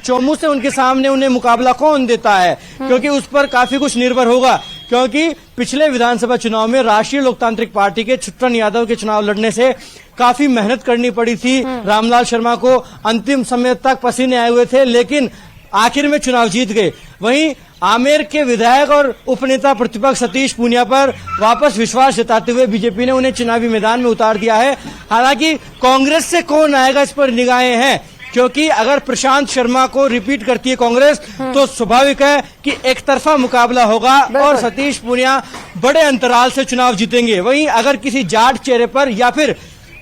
चोमू से उनके सामने उन्हें मुकाबला कौन देता है, क्योंकि उस पर काफी कुछ निर्भर होगा। क्योंकि पिछले विधानसभा चुनाव में राष्ट्रीय लोकतांत्रिक पार्टी के छुट्टन यादव के चुनाव लड़ने से काफी मेहनत करनी पड़ी थी। रामलाल शर्मा को अंतिम समय तक पसीने आए हुए थे, लेकिन आखिर में चुनाव जीत गए। वहीं आमेर के विधायक और उपनेता प्रतिपक्ष सतीश पूनिया पर वापस विश्वास जताते हुए बीजेपी ने उन्हें चुनावी मैदान में उतार दिया है। हालांकि कांग्रेस से कौन आएगा इस पर निगाहें हैं, क्योंकि अगर प्रशांत शर्मा को रिपीट करती है कांग्रेस तो स्वाभाविक है कि एक तरफा मुकाबला होगा और सतीश पूनिया बड़े अंतराल से चुनाव जीतेंगे। वहीं अगर किसी जाट चेहरे पर या फिर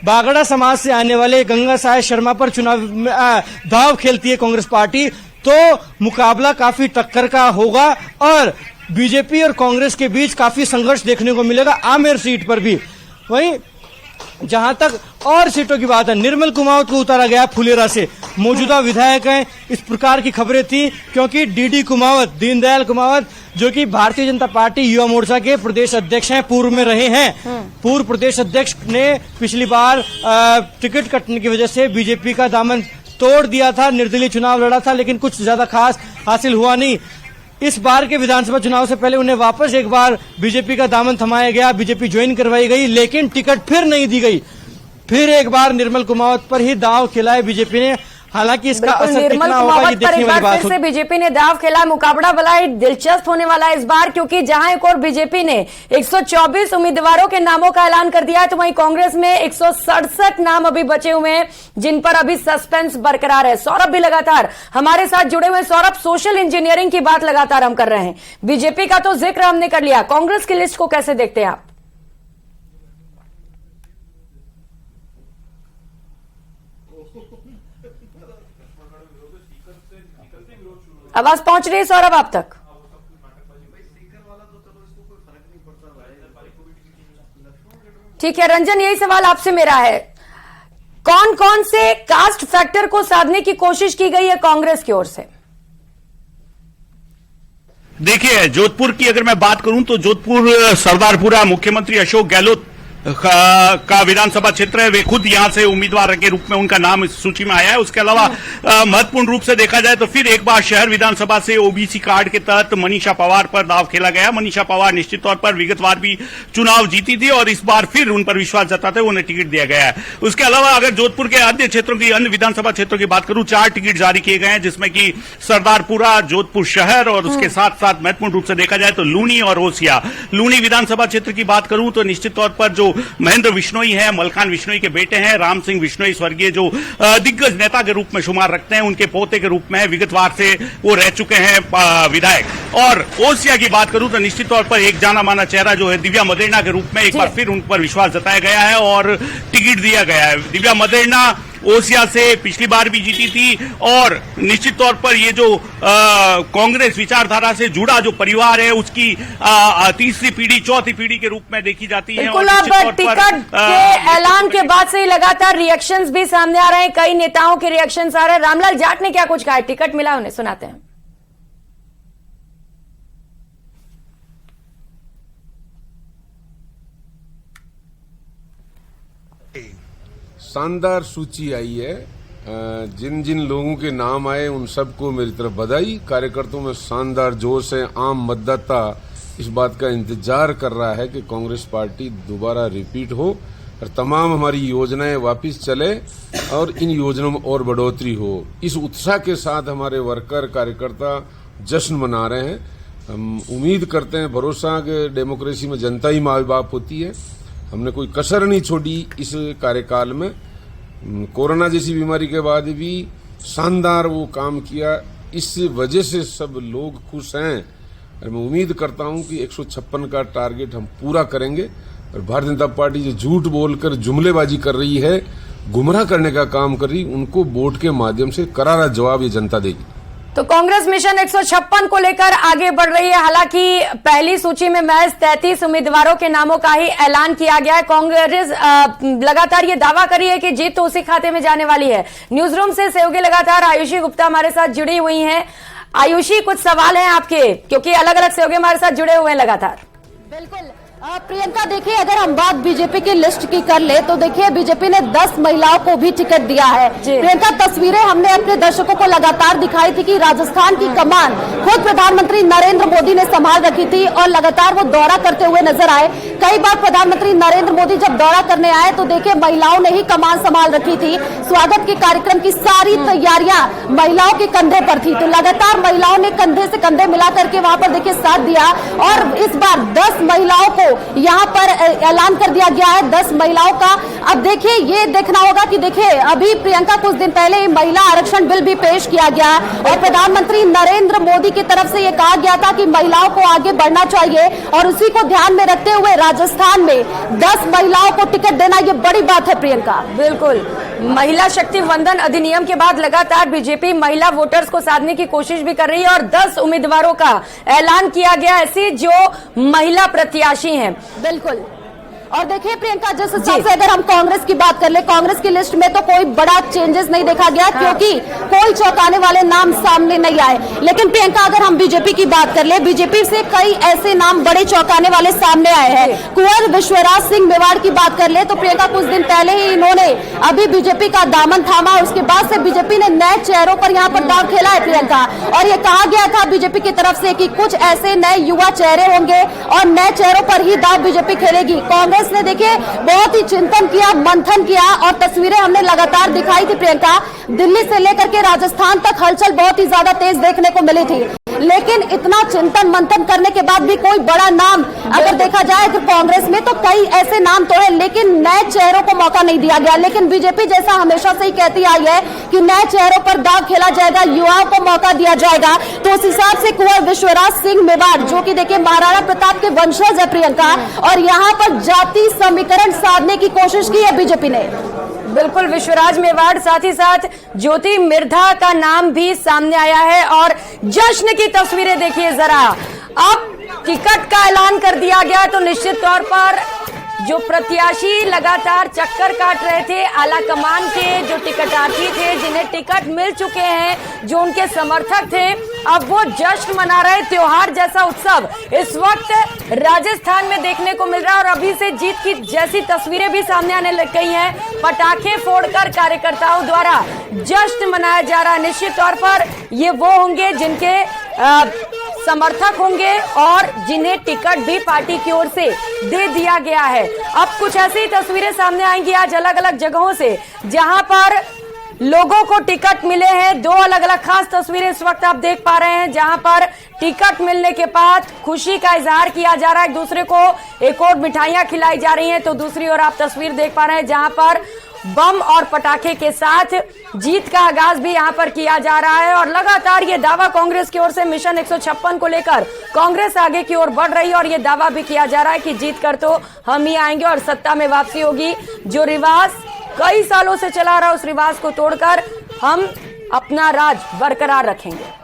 बागड़ा समाज से आने वाले गंगा साय शर्मा पर चुनाव दाव खेलती है कांग्रेस पार्टी, तो मुकाबला काफी टक्कर का होगा और बीजेपी और कांग्रेस के बीच काफी संघर्ष देखने को मिलेगा आमेर सीट पर भी। वहीं जहां तक और सीटों की बात है, निर्मल कुमावत को उतारा गया फुलेरा से। मौजूदा विधायक हैं, इस प्रकार की खबरें थी क्योंकि डीडी कुमावत, दीनदयाल कुमावत, जो कि भारतीय जनता पार्टी युवा मोर्चा के प्रदेश अध्यक्ष हैं, पूर्व में रहे हैं। पूर्व प्रदेश अध्यक्ष ने पिछली बार टिकट कटने की वजह से बीजेपी का दामन तोड़ दिया था, निर्दलीय चुनाव लड़ा था, लेकिन कुछ ज्यादा खास हासिल हुआ नहीं। इस बार के विधानसभा चुनाव से पहले उन्हें वापस एक बार बीजेपी का दामन थमाया गया, बीजेपी ज्वाइन करवाई गई, लेकिन टिकट फिर नहीं दी गई। फिर एक बार निर्मल कुमावत पर ही दाव खेला है बीजेपी ने। हालांकि इसका असर कितना होगा ये देखने वाली बात है। बीजेपी ने दाव खेला, मुकाबला बड़ा दिलचस्प होने वाला है इस बार, क्योंकि जहां एक और बीजेपी ने 124 उम्मीदवारों के नामों का ऐलान कर दिया है, तो वहीं कांग्रेस में 167 नाम अभी बचे हुए हैं जिन पर अभी सस्पेंस बरकरार है। सौरभ भी लगातार हमारे साथ जुड़े हुए। सौरभ, सोशल इंजीनियरिंग की बात लगातार हम कर रहे हैं, बीजेपी का तो जिक्र हमने कर लिया, कांग्रेस की लिस्ट को कैसे देखते हैं आप? आवाज पहुंच रही है सौरभ आप तक? ठीक है रंजन, यही सवाल आपसे मेरा है, कौन कौन से कास्ट फैक्टर को साधने की कोशिश की गई है कांग्रेस की ओर से? देखिए, जोधपुर की अगर मैं बात करूं तो जोधपुर सरदारपुरा मुख्यमंत्री अशोक गहलोत का विधानसभा क्षेत्र है। वे खुद यहां से उम्मीदवार के रूप में उनका नाम इस सूची में आया है। उसके अलावा महत्वपूर्ण रूप से देखा जाए तो फिर एक बार शहर विधानसभा से ओबीसी कार्ड के तहत मनीषा पवार पर दाव खेला गया। मनीषा पवार निश्चित तौर पर विगतवार भी चुनाव जीती थी और इस बार फिर उन पर विश्वास जताते हुए उन्हें टिकट दिया गया है। उसके अलावा अगर जोधपुर के अन्य क्षेत्रों की, अन्य विधानसभा क्षेत्रों की बात करूं, 4 टिकट जारी किए गए हैं, जिसमें कि सरदारपुरा, जोधपुर शहर और उसके साथ साथ महत्वपूर्ण रूप से देखा जाए तो लूनी और ओसिया। लूनी विधानसभा क्षेत्र की बात करूं तो निश्चित तौर पर जो महेंद्र विश्नोई हैं, मलकान विश्नोई के बेटे हैं, राम सिंह विश्नोई स्वर्गीय जो दिग्गज नेता के रूप में शुमार रखते हैं, उनके पोते के रूप में विगतवार से वो रह चुके हैं विधायक। और ओसिया की बात करूं तो निश्चित तौर पर एक जाना माना चेहरा जो है दिव्या मदेरणा के रूप में एक बार फिर उन पर विश्वास जताया गया है और टिकट दिया गया है। दिव्या मदेरणा ओसिया से पिछली बार भी जीती थी और निश्चित तौर पर ये जो कांग्रेस विचारधारा से जुड़ा जो परिवार है उसकी तीसरी पीढ़ी, चौथी पीढ़ी के रूप में देखी जाती है। बिल्कुल, अब टिकट के ऐलान के बाद से ही लगातार रिएक्शंस भी सामने आ रहे हैं, कई नेताओं के रिएक्शंस आ रहे हैं। रामलाल जाट ने क्या कुछ कहा, टिकट मिला उन्हें, सुनाते हैं। शानदार सूची आई है, जिन जिन लोगों के नाम आए उन सबको मेरी तरफ बधाई। कार्यकर्ताओं में शानदार जोश है, आम मतदाता इस बात का इंतजार कर रहा है कि कांग्रेस पार्टी दोबारा रिपीट हो और तमाम हमारी योजनाएं वापस चले और इन योजनाओं में और बढ़ोतरी हो। इस उत्साह के साथ हमारे वर्कर कार्यकर्ता जश्न मना रहे हैं। हम उम्मीद करते हैं, भरोसा कि डेमोक्रेसी में जनता ही माँ बाप होती है। हमने कोई कसर नहीं छोड़ी इस कार्यकाल में। कोरोना जैसी बीमारी के बाद भी शानदार वो काम किया, इस वजह से सब लोग खुश हैं और मैं उम्मीद करता हूं कि 156 का टारगेट हम पूरा करेंगे। और भारतीय जनता पार्टी जो झूठ बोलकर जुमलेबाजी कर रही है, गुमराह करने का काम कर रही, उनको वोट के माध्यम से करारा जवाब ये जनता देगी। तो कांग्रेस मिशन 156 को लेकर आगे बढ़ रही है। हालांकि पहली सूची में महज 33 उम्मीदवारों के नामों का ही ऐलान किया गया है। कांग्रेस लगातार ये दावा करी है कि जीत तो उसी खाते में जाने वाली है। न्यूज रूम से सहयोगी लगातार आयुषी गुप्ता हमारे साथ जुड़ी हुई हैं। आयुषी, कुछ सवाल हैं आपके, क्योंकि अलग अलग सहयोगी हमारे साथ जुड़े हुए हैं लगातार। बिल्कुल प्रियंका देखिए, अगर हम बात बीजेपी की लिस्ट की कर ले तो देखिए बीजेपी ने 10 महिलाओं को भी टिकट दिया है। प्रियंका, तस्वीरें हमने अपने दर्शकों को लगातार दिखाई थी कि राजस्थान की कमान खुद प्रधानमंत्री नरेंद्र मोदी ने संभाल रखी थी और लगातार वो दौरा करते हुए नजर आए। कई बार प्रधानमंत्री नरेंद्र मोदी जब दौरा करने आए तो देखिए महिलाओं ने ही कमान संभाल रखी थी। स्वागत के कार्यक्रम की सारी तैयारियां महिलाओं के कंधे पर थी, तो लगातार महिलाओं ने कंधे से कंधे मिला करके वहां पर देखिए साथ दिया और इस बार 10 महिलाओं को यहाँ पर ऐलान कर दिया गया है, 10 महिलाओं का। अब देखिए ये देखना होगा कि देखिए अभी प्रियंका कुछ दिन पहले महिला आरक्षण बिल भी पेश किया गया और प्रधानमंत्री नरेंद्र मोदी की तरफ से ये कहा गया था कि महिलाओं को आगे बढ़ना चाहिए और उसी को ध्यान में रखते हुए राजस्थान में 10 महिलाओं को टिकट देना ये बड़ी बात है प्रियंका। बिल्कुल, महिला शक्ति वंदन अधिनियम के बाद लगातार बीजेपी महिला वोटर्स को साधने की कोशिश भी कर रही है और 10 उम्मीदवारों का ऐलान किया गया, ऐसी जो महिला प्रत्याशी हैं। बिल्कुल, और देखिए प्रियंका, जिस हिसाब से अगर हम कांग्रेस की बात कर ले, कांग्रेस की लिस्ट में तो कोई बड़ा चेंजेस नहीं देखा गया क्योंकि कोई चौंकाने वाले नाम सामने नहीं आए। लेकिन प्रियंका, अगर हम बीजेपी की बात कर ले, बीजेपी से कई ऐसे नाम बड़े चौंकाने वाले सामने आए हैं। कुंवर विश्वराज सिंह मेवाड़ की बात कर ले तो प्रियंका कुछ दिन पहले ही इन्होंने अभी बीजेपी का दामन थामा और उसके बाद से बीजेपी ने नए चेहरों पर यहाँ पर दाव खेला है प्रियंका। और ये कहा गया था बीजेपी की तरफ से कि कुछ ऐसे नए युवा चेहरे होंगे और नए चेहरों पर ही दाव बीजेपी खेलेगी। कांग्रेस ने देखिए बहुत ही चिंतन किया, मंथन किया और तस्वीरें हमने लगातार दिखाई थी प्रियंका। दिल्ली से लेकर के राजस्थान तक हलचल बहुत ही ज्यादा तेज देखने को मिली थी, लेकिन इतना चिंतन मंथन करने के बाद भी कोई बड़ा नाम अगर देखा जाए तो कांग्रेस में तो कई ऐसे नाम तो है, लेकिन नए चेहरों को मौका नहीं दिया गया। लेकिन बीजेपी जैसा हमेशा से ही कहती आई है कि नए चेहरों पर दाव खेला जाएगा, युवाओं को मौका दिया जाएगा, तो उस हिसाब से कुंवर विश्वराज सिंह मेवाड़ जो कि देखिए महाराणा प्रताप के वंशज है प्रियंका, और यहाँ पर जाति समीकरण साधने की कोशिश की है बीजेपी ने। बिल्कुल, विश्वराज मेवाड़, साथ ही साथ ज्योति मिर्धा का नाम भी सामने आया है और जश्न की तस्वीरें देखिए जरा। अब टिकट का ऐलान कर दिया गया तो निश्चित तौर पर जो प्रत्याशी लगातार चक्कर काट रहे थे, आला कमान के जो टिकटार्थी थे, जिन्हें टिकट मिल चुके हैं, जो उनके समर्थक थे, अब वो जश्न मना रहे। त्योहार जैसा उत्सव इस वक्त राजस्थान में देखने को मिल रहा है और अभी से जीत की जैसी तस्वीरें भी सामने आने लग गई हैं। पटाखे फोड़कर कार्यकर्ताओं द्वारा जश्न मनाया जा रहा है। निश्चित तौर पर ये वो होंगे जिनके समर्थक होंगे और जिन्हें टिकट भी पार्टी की ओर से दे दिया गया है। अब कुछ ऐसी तस्वीरें सामने आएंगी आज अलग अलग जगहों से जहां पर लोगों को टिकट मिले हैं। 2 अलग अलग खास तस्वीरें इस वक्त आप देख पा रहे हैं जहां पर टिकट मिलने के बाद खुशी का इजहार किया जा रहा है, एक दूसरे को एक और मिठाइयां खिलाई जा रही हैं, तो दूसरी ओर आप तस्वीर देख पा रहे हैं जहां पर बम और पटाखे के साथ जीत का आगाज भी यहां पर किया जा रहा है। और लगातार ये दावा कांग्रेस की ओर से मिशन 156 को लेकर कांग्रेस आगे की ओर बढ़ रही है और ये दावा भी किया जा रहा है कि जीत कर तो हम ही आएंगे और सत्ता में वापसी होगी। जो रिवाज कई सालों से चला रहा उस रिवाज को तोड़कर हम अपना राज बरकरार रखेंगे।